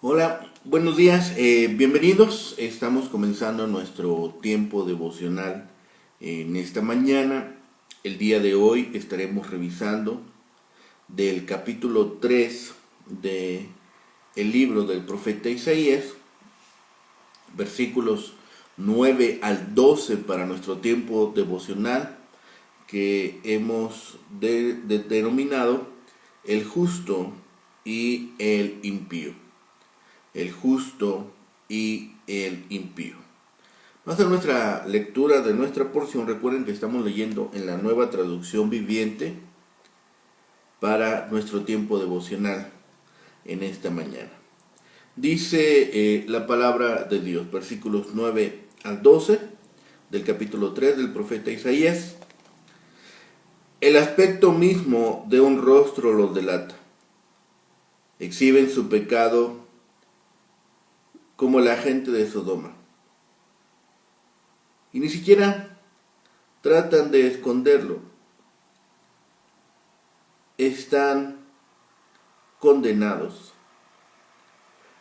Hola, buenos días, bienvenidos. Estamos comenzando nuestro tiempo devocional en esta mañana. El día de hoy estaremos revisando del capítulo 3 de el libro del profeta Isaías, versículos 9 al 12 para nuestro tiempo devocional que hemos denominado el justo y el impío. El justo y el impío. Vamos a hacer nuestra lectura de nuestra porción. Recuerden que estamos leyendo en la Nueva Traducción Viviente para nuestro tiempo devocional en esta mañana. Dice la palabra de Dios, versículos 9 al 12 del capítulo 3 del profeta Isaías. El aspecto mismo de un rostro los delata. Exhiben su pecado como la gente de Sodoma. Y ni siquiera tratan de esconderlo. Están condenados.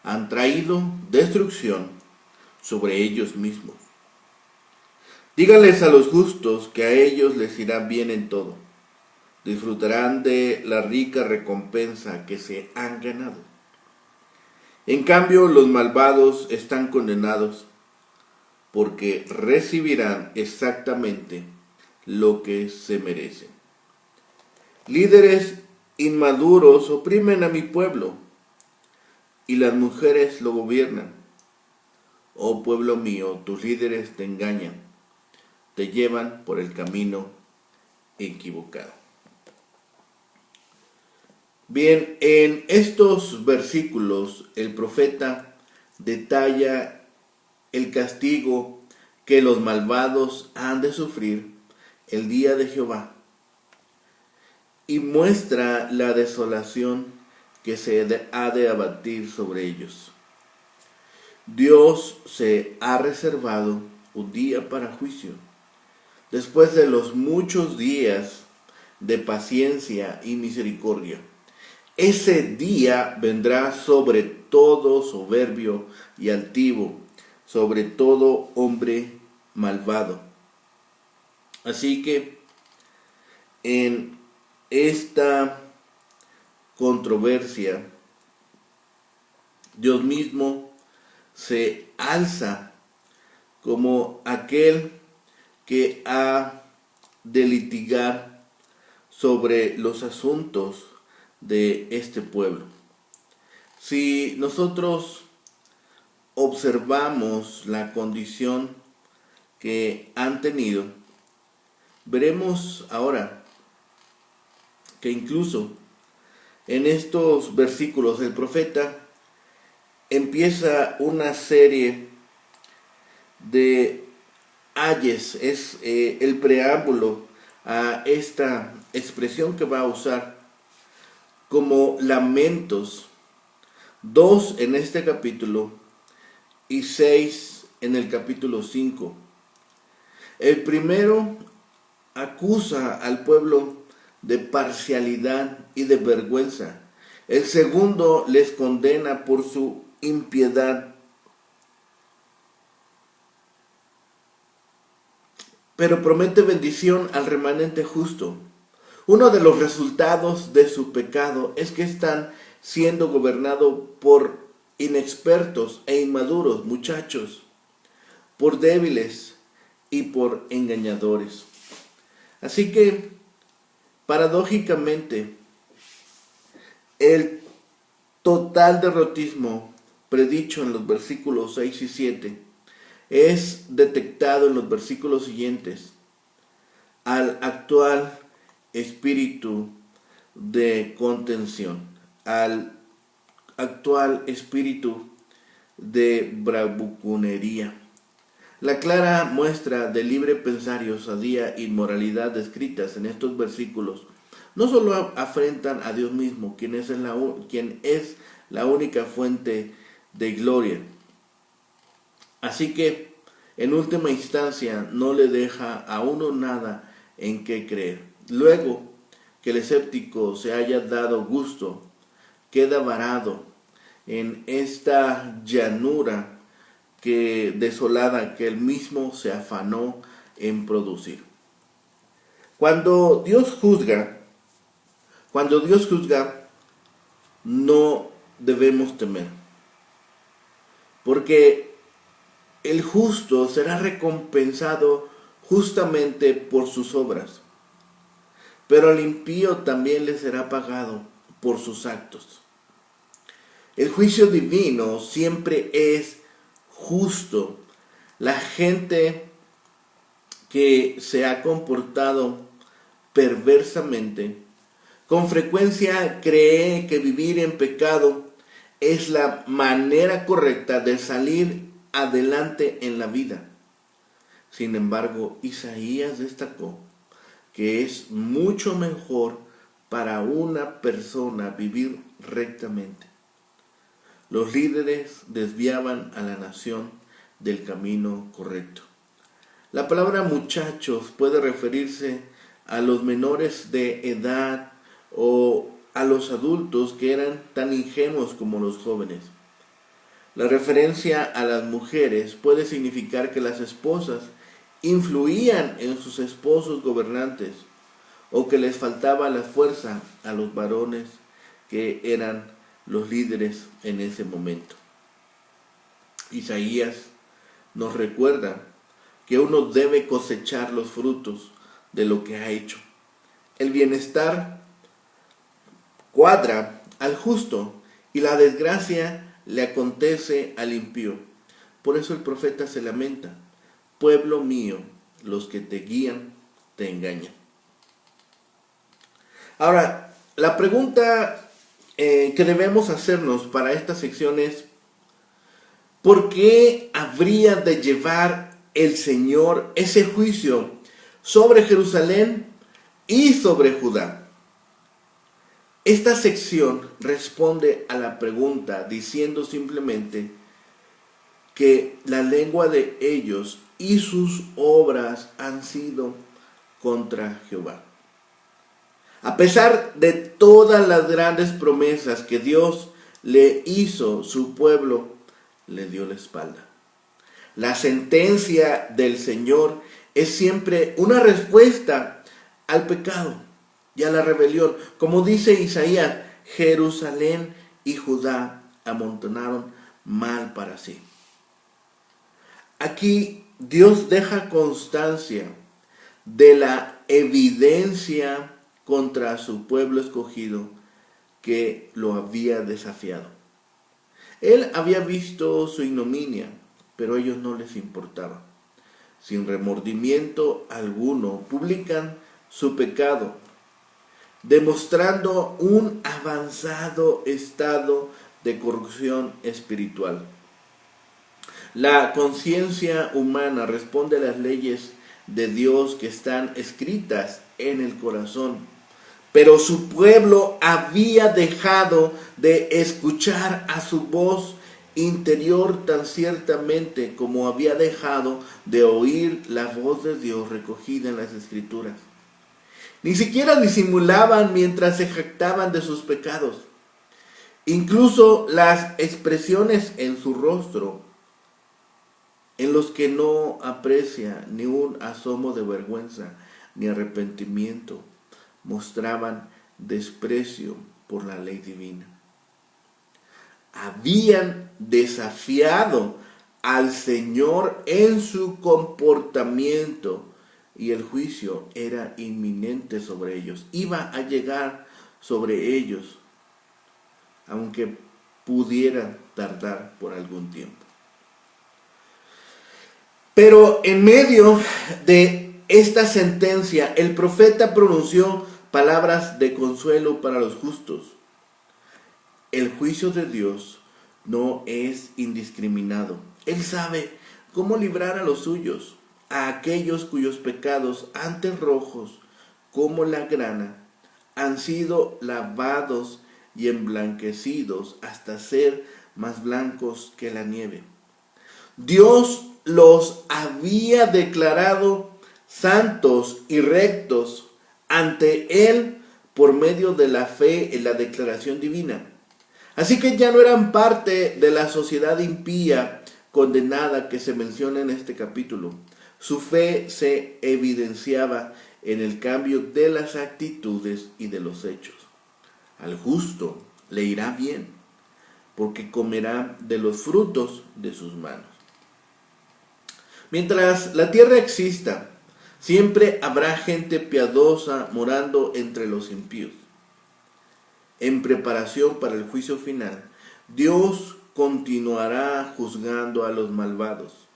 Han traído destrucción sobre ellos mismos. Díganles a los justos que a ellos les irá bien en todo. Disfrutarán de la rica recompensa que se han ganado. En cambio, los malvados están condenados porque recibirán exactamente lo que se merecen. Líderes inmaduros oprimen a mi pueblo y las mujeres lo gobiernan. Oh pueblo mío, tus líderes te engañan, te llevan por el camino equivocado. Bien, en estos versículos el profeta detalla el castigo que los malvados han de sufrir el día de Jehová y muestra la desolación que se ha de abatir sobre ellos. Dios se ha reservado un día para juicio, después de los muchos días de paciencia y misericordia. Ese día vendrá sobre todo soberbio y altivo, sobre todo hombre malvado. Así que en esta controversia, Dios mismo se alza como aquel que ha de litigar sobre los asuntos de este pueblo. Si nosotros observamos la condición que han tenido, veremos ahora que incluso en estos versículos el profeta empieza una serie de ayes, es el preámbulo a esta expresión que va a usar como lamentos, 2 en este capítulo y 6 en el capítulo 5. El primero acusa al pueblo de parcialidad y de vergüenza. El segundo les condena por su impiedad. Pero promete bendición al remanente justo. Uno de los resultados de su pecado es que están siendo gobernados por inexpertos e inmaduros muchachos, por débiles y por engañadores. Así que, paradójicamente, el total derrotismo predicho en los versículos 6 y 7 es detectado en los versículos siguientes al actual espíritu de contención, al actual espíritu de bravuconería. La clara muestra de libre pensar y osadía y moralidad descritas en estos versículos no solo afrentan a Dios mismo, quien es la única fuente de gloria. Así que, en última instancia, no le deja a uno nada en qué creer. Luego que el escéptico se haya dado gusto, queda varado en esta llanura desolada que él mismo se afanó en producir. Cuando Dios juzga, no debemos temer, porque el justo será recompensado justamente por sus obras, pero al impío también le será pagado por sus actos. El juicio divino siempre es justo. La gente que se ha comportado perversamente, con frecuencia cree que vivir en pecado es la manera correcta de salir adelante en la vida. Sin embargo, Isaías destacó que es mucho mejor para una persona vivir rectamente. Los líderes desviaban a la nación del camino correcto. La palabra muchachos puede referirse a los menores de edad o a los adultos que eran tan ingenuos como los jóvenes. La referencia a las mujeres puede significar que las esposas influían en sus esposos gobernantes o que les faltaba la fuerza a los varones que eran los líderes en ese momento. Isaías nos recuerda que uno debe cosechar los frutos de lo que ha hecho. El bienestar cuadra al justo y la desgracia le acontece al impío. Por eso el profeta se lamenta: pueblo mío, los que te guían te engañan. Ahora, la pregunta que debemos hacernos para esta sección es: ¿por qué habría de llevar el Señor ese juicio sobre Jerusalén y sobre Judá? Esta sección responde a la pregunta diciendo simplemente que la lengua de ellos y sus obras han sido contra Jehová. A pesar de todas las grandes promesas que Dios le hizo, su pueblo le dio la espalda. La sentencia del Señor es siempre una respuesta al pecado y a la rebelión. Como dice Isaías, Jerusalén y Judá amontonaron mal para sí. Aquí Dios deja constancia de la evidencia contra su pueblo escogido que lo había desafiado. Él había visto su ignominia, pero a ellos no les importaba. Sin remordimiento alguno, publican su pecado, demostrando un avanzado estado de corrupción espiritual. La conciencia humana responde a las leyes de Dios que están escritas en el corazón, pero su pueblo había dejado de escuchar a su voz interior tan ciertamente como había dejado de oír la voz de Dios recogida en las Escrituras. Ni siquiera disimulaban mientras se jactaban de sus pecados. Incluso las expresiones en su rostro, en los que no aprecia ni un asomo de vergüenza ni arrepentimiento, mostraban desprecio por la ley divina. Habían desafiado al Señor en su comportamiento y el juicio era inminente sobre ellos. Iba a llegar sobre ellos, aunque pudiera tardar por algún tiempo. Pero en medio de esta sentencia, el profeta pronunció palabras de consuelo para los justos. El juicio de Dios no es indiscriminado. Él sabe cómo librar a los suyos, a aquellos cuyos pecados, antes rojos como la grana, han sido lavados y emblanquecidos hasta ser más blancos que la nieve. Dios los había declarado santos y rectos ante Él por medio de la fe en la declaración divina. Así que ya no eran parte de la sociedad impía condenada que se menciona en este capítulo. Su fe se evidenciaba en el cambio de las actitudes y de los hechos. Al justo le irá bien, porque comerá de los frutos de sus manos. Mientras la tierra exista, siempre habrá gente piadosa morando entre los impíos. En preparación para el juicio final, Dios continuará juzgando a los malvados.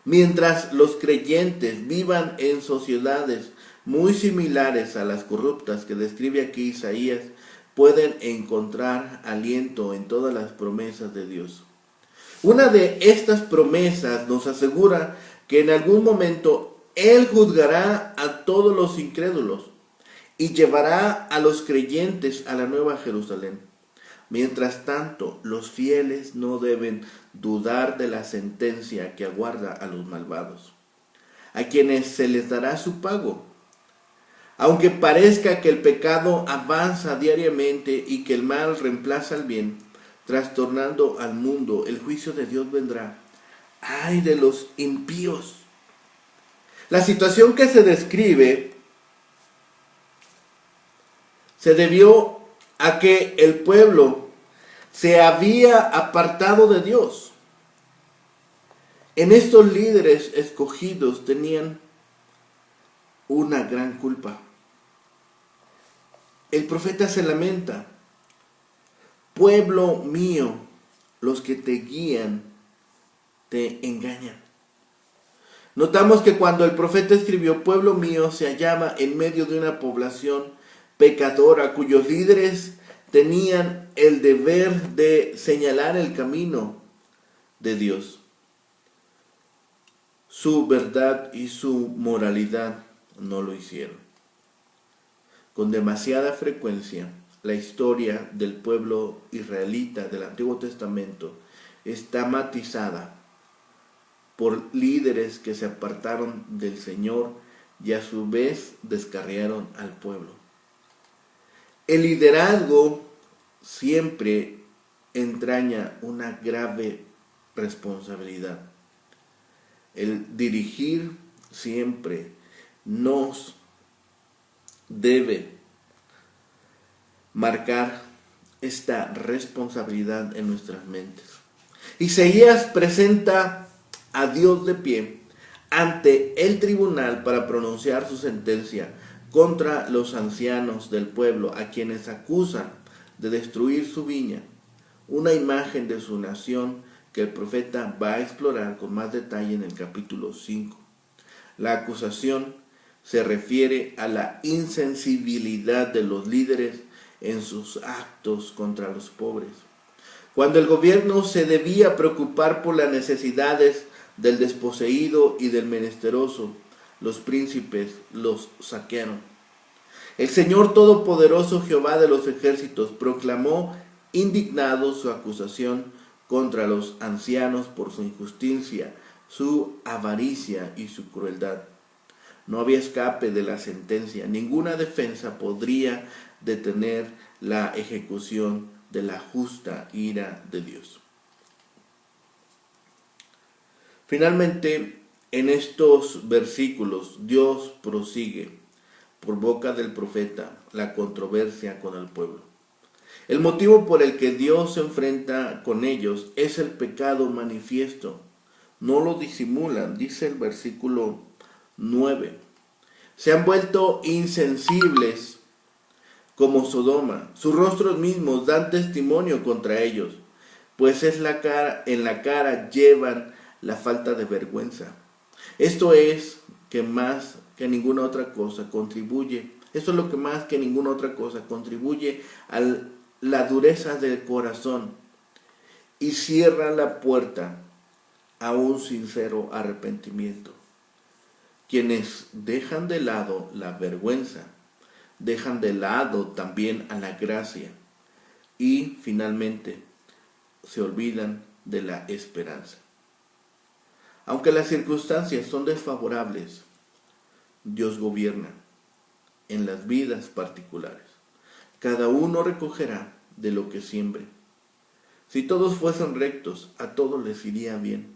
Mientras los creyentes vivan en sociedades muy similares a las corruptas que describe aquí Isaías, pueden encontrar aliento en todas las promesas de Dios. Una de estas promesas nos asegura que en algún momento Él juzgará a todos los incrédulos y llevará a los creyentes a la Nueva Jerusalén. Mientras tanto, los fieles no deben dudar de la sentencia que aguarda a los malvados, a quienes se les dará su pago. Aunque parezca que el pecado avanza diariamente y que el mal reemplaza al bien, trastornando al mundo, el juicio de Dios vendrá. ¡Ay de los impíos! La situación que se describe se debió a que el pueblo se había apartado de Dios. En estos líderes escogidos tenían una gran culpa. El profeta se lamenta: pueblo mío, los que te guían te engañan. Notamos que cuando el profeta escribió pueblo mío, se hallaba en medio de una población pecadora cuyos líderes tenían el deber de señalar el camino de Dios. Su verdad y su moralidad no lo hicieron. Con demasiada frecuencia, la historia del pueblo israelita del Antiguo Testamento está matizada por líderes que se apartaron del Señor y a su vez descarriaron al pueblo. El liderazgo siempre entraña una grave responsabilidad. El dirigir siempre nos debe marcar esta responsabilidad en nuestras mentes. Isaías presenta a Dios de pie ante el tribunal para pronunciar su sentencia contra los ancianos del pueblo, a quienes acusan de destruir su viña, una imagen de su nación que el profeta va a explorar con más detalle en el capítulo 5. La acusación se refiere a la insensibilidad de los líderes en sus actos contra los pobres. Cuando el gobierno se debía preocupar por las necesidades del desposeído y del menesteroso, los príncipes los saquearon. El Señor Todopoderoso, Jehová de los ejércitos, proclamó indignado su acusación contra los ancianos por su injusticia, su avaricia y su crueldad. No había escape de la sentencia. Ninguna defensa podría detener la ejecución de la justa ira de Dios. Finalmente, en estos versículos, Dios prosigue por boca del profeta la controversia con el pueblo. El motivo por el que Dios se enfrenta con ellos es el pecado manifiesto. No lo disimulan, dice el versículo 9. Se han vuelto insensibles como Sodoma. Sus rostros mismos dan testimonio contra ellos, pues en la cara llevan la falta de vergüenza. Esto es que más que ninguna otra cosa contribuye, esto es lo que más que ninguna otra cosa contribuye a la dureza del corazón y cierra la puerta a un sincero arrepentimiento. Quienes dejan de lado la vergüenza, dejan de lado también a la gracia y finalmente se olvidan de la esperanza. Aunque las circunstancias son desfavorables, Dios gobierna en las vidas particulares. Cada uno recogerá de lo que siembre. Si todos fuesen rectos, a todos les iría bien.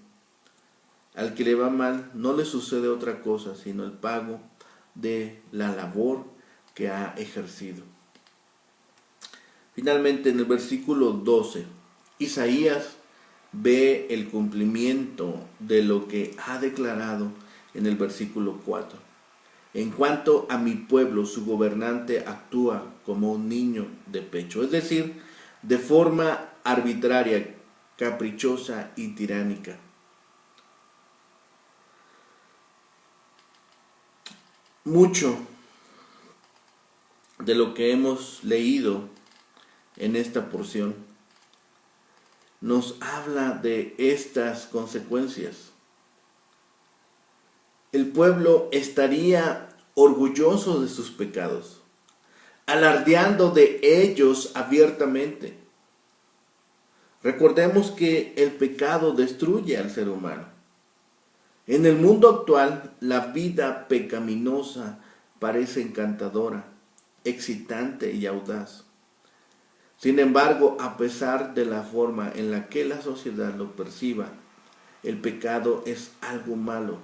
Al que le va mal no le sucede otra cosa sino el pago de la labor que ha ejercido. Finalmente, en el versículo 12, Isaías ve el cumplimiento de lo que ha declarado en el versículo 4. En cuanto a mi pueblo, su gobernante actúa como un niño de pecho, es decir, de forma arbitraria, caprichosa y tiránica. Mucho de lo que hemos leído en esta porción nos habla de estas consecuencias. El pueblo estaría orgulloso de sus pecados, alardeando de ellos abiertamente. Recordemos que el pecado destruye al ser humano. En el mundo actual, la vida pecaminosa parece encantadora, excitante y audaz. Sin embargo, a pesar de la forma en la que la sociedad lo perciba, el pecado es algo malo,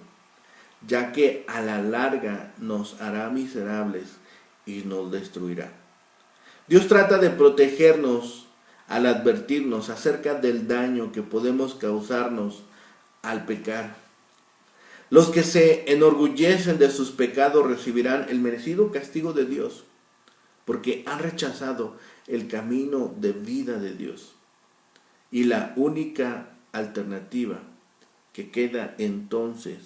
ya que a la larga nos hará miserables y nos destruirá. Dios trata de protegernos al advertirnos acerca del daño que podemos causarnos al pecar. Los que se enorgullecen de sus pecados recibirán el merecido castigo de Dios, porque han rechazado el camino de vida de Dios. Y la única alternativa que queda entonces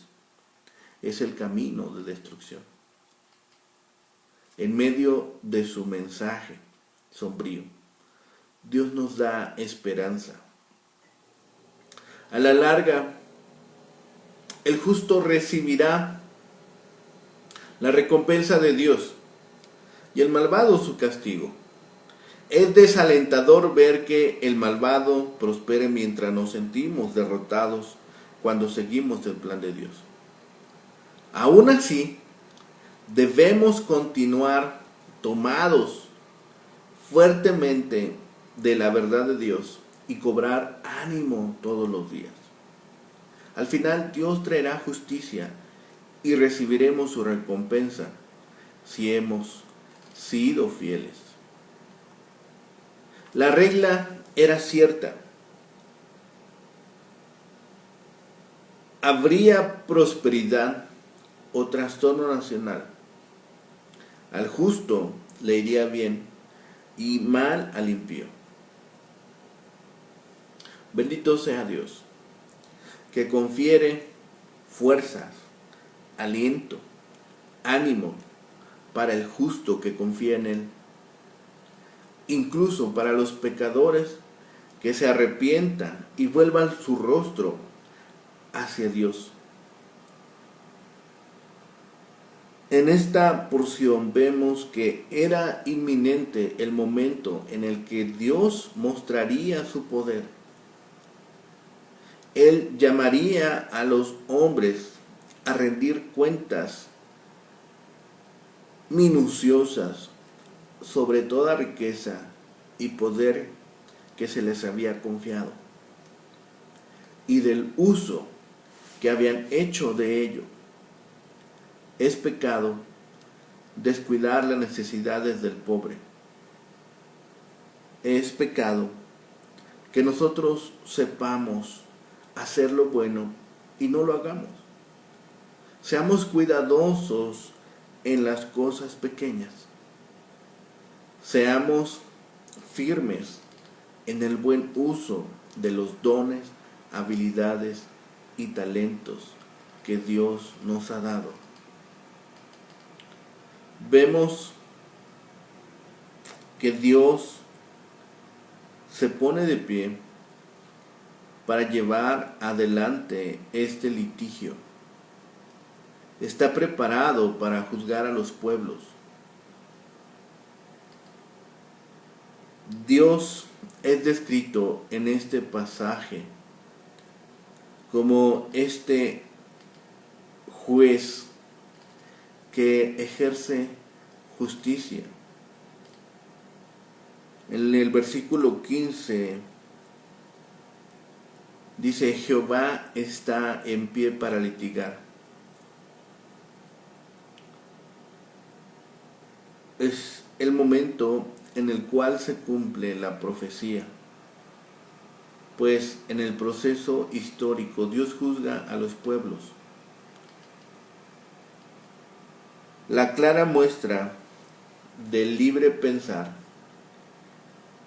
es el camino de destrucción. En medio de su mensaje sombrío, Dios nos da esperanza. A la larga, el justo recibirá la recompensa de Dios y el malvado su castigo. Es desalentador ver que el malvado prospere mientras nos sentimos derrotados cuando seguimos el plan de Dios. Aún así, debemos continuar tomados fuertemente de la verdad de Dios y cobrar ánimo todos los días. Al final, Dios traerá justicia y recibiremos su recompensa si hemos sido fieles. La regla era cierta. Habría prosperidad o trastorno nacional. Al justo le iría bien y mal al impío. Bendito sea Dios, que confiere fuerzas, aliento, ánimo para el justo que confía en Él, incluso para los pecadores que se arrepientan y vuelvan su rostro hacia Dios. En esta porción vemos que era inminente el momento en el que Dios mostraría su poder. Él llamaría a los hombres a rendir cuentas minuciosas sobre toda riqueza y poder que se les había confiado y del uso que habían hecho de ello. Es pecado descuidar las necesidades del pobre. Es pecado que nosotros sepamos hacer lo bueno y no lo hagamos. Seamos cuidadosos en las cosas pequeñas. Seamos firmes en el buen uso de los dones, habilidades y talentos que Dios nos ha dado. Vemos que Dios se pone de pie para llevar adelante este litigio. Está preparado para juzgar a los pueblos. Dios es descrito en este pasaje como este juez que ejerce justicia. En el versículo 15 Dice, Jehová está en pie para litigar. Es el momento en el cual se cumple la profecía. Pues en el proceso histórico Dios juzga a los pueblos. La clara muestra del libre pensar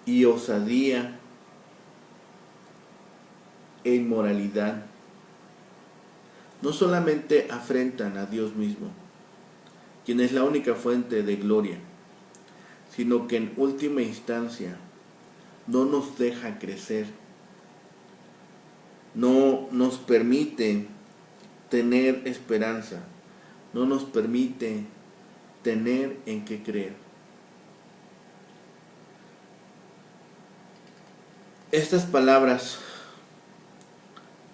y osadía e inmoralidad no solamente afrentan a Dios mismo, quien es la única fuente de gloria, sino que en última instancia no nos deja crecer, no nos permite tener esperanza, no nos permite tener en qué creer. Estas palabras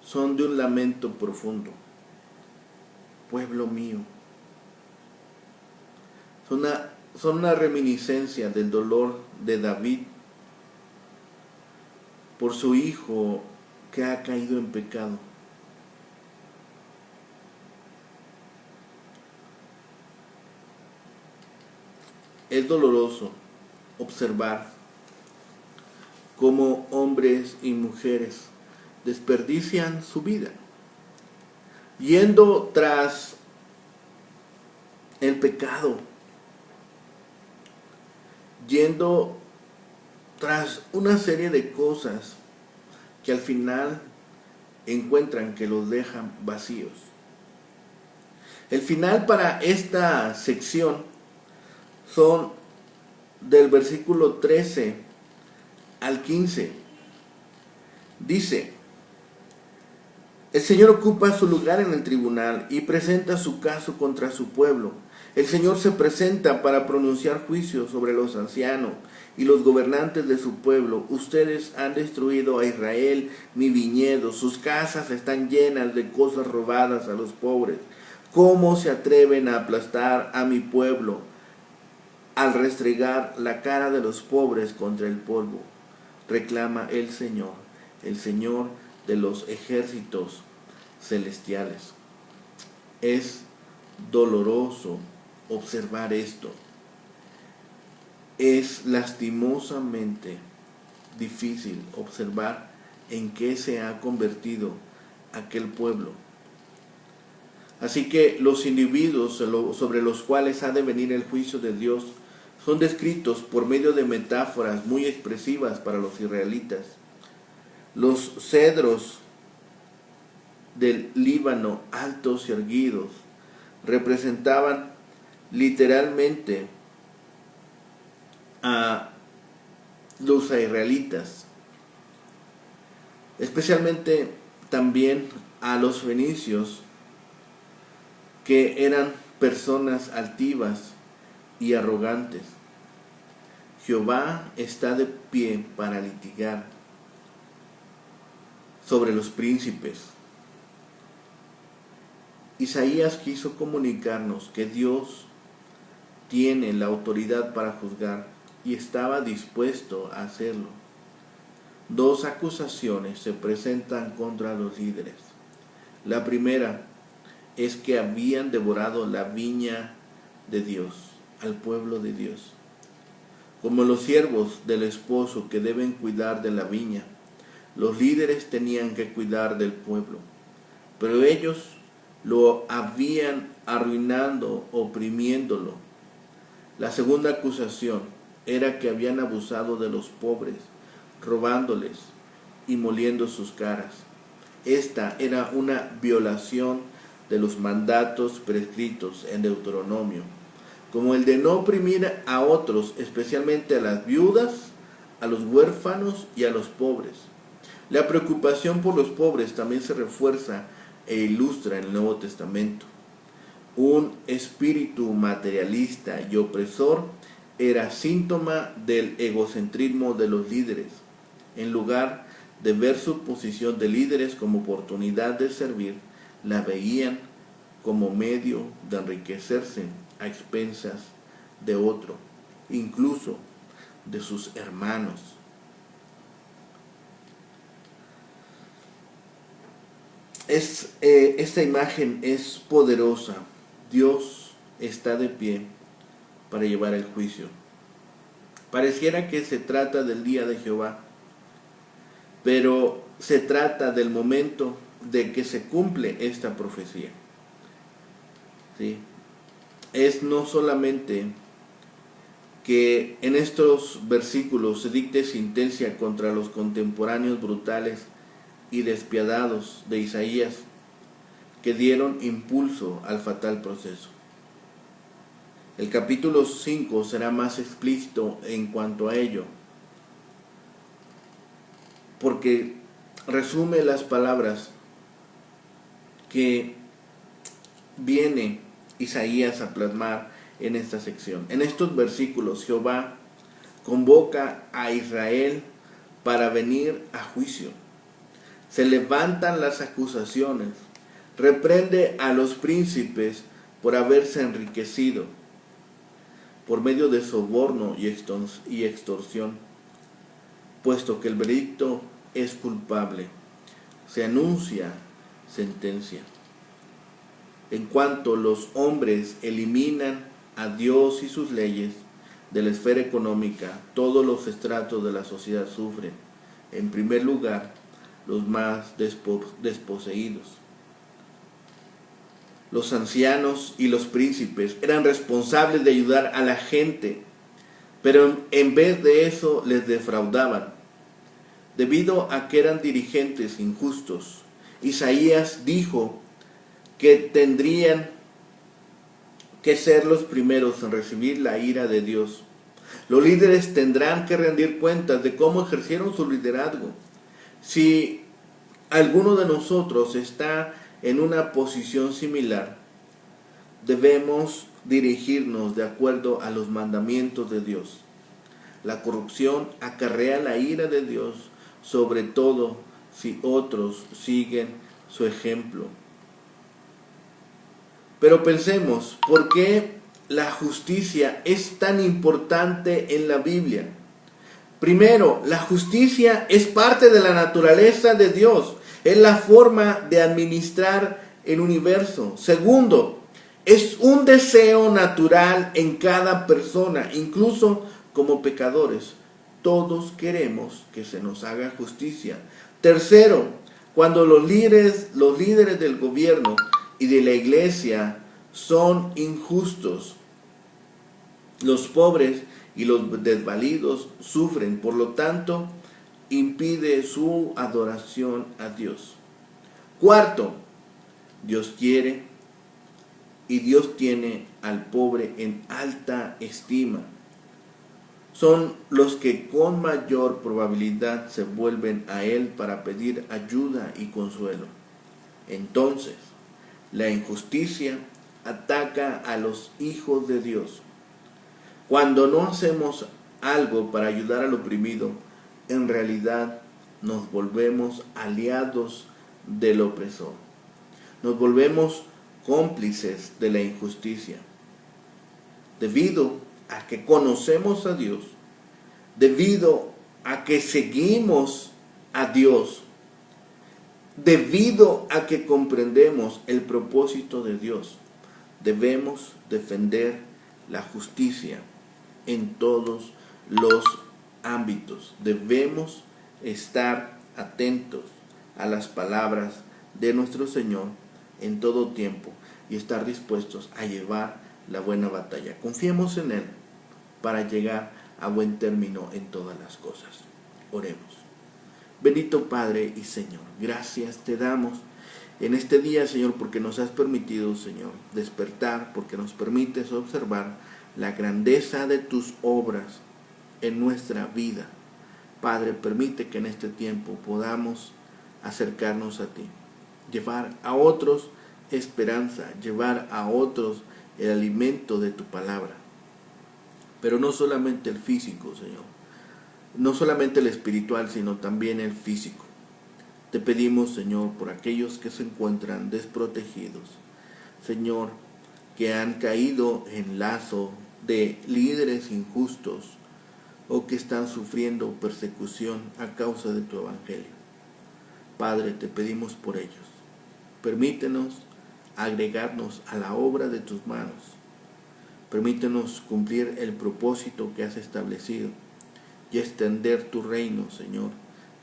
son de un lamento profundo. Pueblo mío. Son una reminiscencia del dolor de David por su hijo que ha caído en pecado. Es doloroso observar cómo hombres y mujeres desperdician su vida yendo tras el pecado, yendo tras una serie de cosas que al final encuentran que los dejan vacíos. El final para esta sección son del versículo 13 al 15. Dice: el Señor ocupa su lugar en el tribunal y presenta su caso contra su pueblo. El Señor se presenta para pronunciar juicio sobre los ancianos y los gobernantes de su pueblo. Ustedes han destruido a Israel, mi viñedo. Sus casas están llenas de cosas robadas a los pobres. ¿Cómo se atreven a aplastar a mi pueblo al restregar la cara de los pobres contra el polvo? Reclama el Señor de los ejércitos celestiales. Es doloroso observar esto. Es lastimosamente difícil observar en qué se ha convertido aquel pueblo. Así que los individuos sobre los cuales ha de venir el juicio de Dios son descritos por medio de metáforas muy expresivas para los israelitas. Los cedros del Líbano, altos y erguidos, representaban literalmente a los israelitas, especialmente también a los fenicios, que eran personas altivas y arrogantes. Jehová está de pie para litigar sobre los príncipes. Isaías quiso comunicarnos que Dios tiene la autoridad para juzgar y estaba dispuesto a hacerlo. Dos acusaciones se presentan contra los líderes. La primera es que habían devorado la viña de Dios, al pueblo de Dios. Como los siervos del esposo que deben cuidar de la viña, los líderes tenían que cuidar del pueblo, pero ellos lo habían arruinando, oprimiéndolo. La segunda acusación era que habían abusado de los pobres, robándoles y moliendo sus caras. Esta era una violación de los mandatos prescritos en Deuteronomio, como el de no oprimir a otros, especialmente a las viudas, a los huérfanos y a los pobres. La preocupación por los pobres también se refuerza e ilustra en el Nuevo Testamento. Un espíritu materialista y opresor era síntoma del egocentrismo de los líderes. En lugar de ver su posición de líderes como oportunidad de servir, la veían como medio de enriquecerse a expensas de otro, incluso de sus hermanos. Esta imagen es poderosa. Dios está de pie para llevar el juicio. Pareciera que se trata del día de Jehová, pero se trata del momento de que se cumple esta profecía. ¿Sí? Es no solamente que en estos versículos se dicte sentencia contra los contemporáneos brutales y despiadados de Isaías que dieron impulso al fatal proceso. El capítulo 5 será más explícito en cuanto a ello, porque resume las palabras que viene Isaías a plasmar en esta sección. En estos versículos Jehová convoca a Israel para venir a juicio. Se levantan las acusaciones, reprende a los príncipes por haberse enriquecido por medio de soborno y extorsión, puesto que el veredicto es culpable. Se anuncia sentencia. En cuanto los hombres eliminan a Dios y sus leyes de la esfera económica, todos los estratos de la sociedad sufren. En primer lugar, los más desposeídos. Los ancianos y los príncipes eran responsables de ayudar a la gente, pero en vez de eso les defraudaban. Debido a que eran dirigentes injustos, Isaías dijo que tendrían que ser los primeros en recibir la ira de Dios. Los líderes tendrán que rendir cuentas de cómo ejercieron su liderazgo. Si alguno de nosotros está en una posición similar, debemos dirigirnos de acuerdo a los mandamientos de Dios. La corrupción acarrea la ira de Dios, sobre todo si otros siguen su ejemplo. Pero pensemos, ¿por qué la justicia es tan importante en la Biblia? Primero, la justicia es parte de la naturaleza de Dios. Es la forma de administrar el universo. Segundo, es un deseo natural en cada persona, incluso como pecadores. Todos queremos que se nos haga justicia. Tercero, cuando los líderes del gobierno y de la iglesia son injustos, los pobres y los desvalidos sufren. Por lo tanto, impide su adoración a Dios. Cuarto, Dios quiere y Dios tiene al pobre en alta estima. Son los que con mayor probabilidad se vuelven a Él para pedir ayuda y consuelo. Entonces, la injusticia ataca a los hijos de Dios. Cuando no hacemos algo para ayudar al oprimido, en realidad nos volvemos aliados del opresor. Nos volvemos cómplices de la injusticia. Debido a que conocemos a Dios, debido a que seguimos a Dios, debido a que comprendemos el propósito de Dios, debemos defender la justicia en todos los ámbitos. Debemos estar atentos a las palabras de nuestro Señor en todo tiempo y estar dispuestos a llevar la buena batalla. Confiemos en Él para llegar a buen término en todas las cosas. Oremos. Bendito Padre y Señor, gracias te damos en este día, Señor, porque nos has permitido, Señor, despertar, porque nos permites observar la grandeza de tus obras en nuestra vida. Padre, permite que en este tiempo podamos acercarnos a ti, llevar a otros esperanza, llevar a otros el alimento de tu palabra. Pero no solamente el físico, Señor, no solamente el espiritual, sino también el físico. Te pedimos, Señor, por aquellos que se encuentran desprotegidos, Señor, que han caído en lazo de líderes injustos o que están sufriendo persecución a causa de tu evangelio. Padre, te pedimos por ellos. Permítenos agregarnos a la obra de tus manos. Permítenos cumplir el propósito que has establecido y extender tu reino, Señor,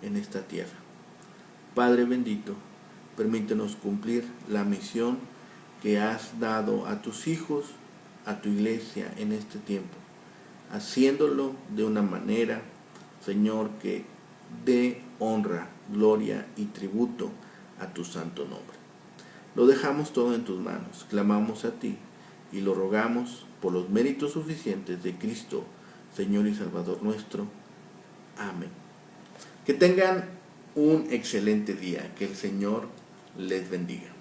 en esta tierra. Padre bendito, permítenos cumplir la misión que has dado a tus hijos, a tu iglesia en este tiempo, haciéndolo de una manera, Señor, que dé honra, gloria y tributo a tu santo nombre. Lo dejamos todo en tus manos, clamamos a ti y lo rogamos por los méritos suficientes de Cristo, Señor y Salvador nuestro. Amén. Que tengan un excelente día, que el Señor les bendiga.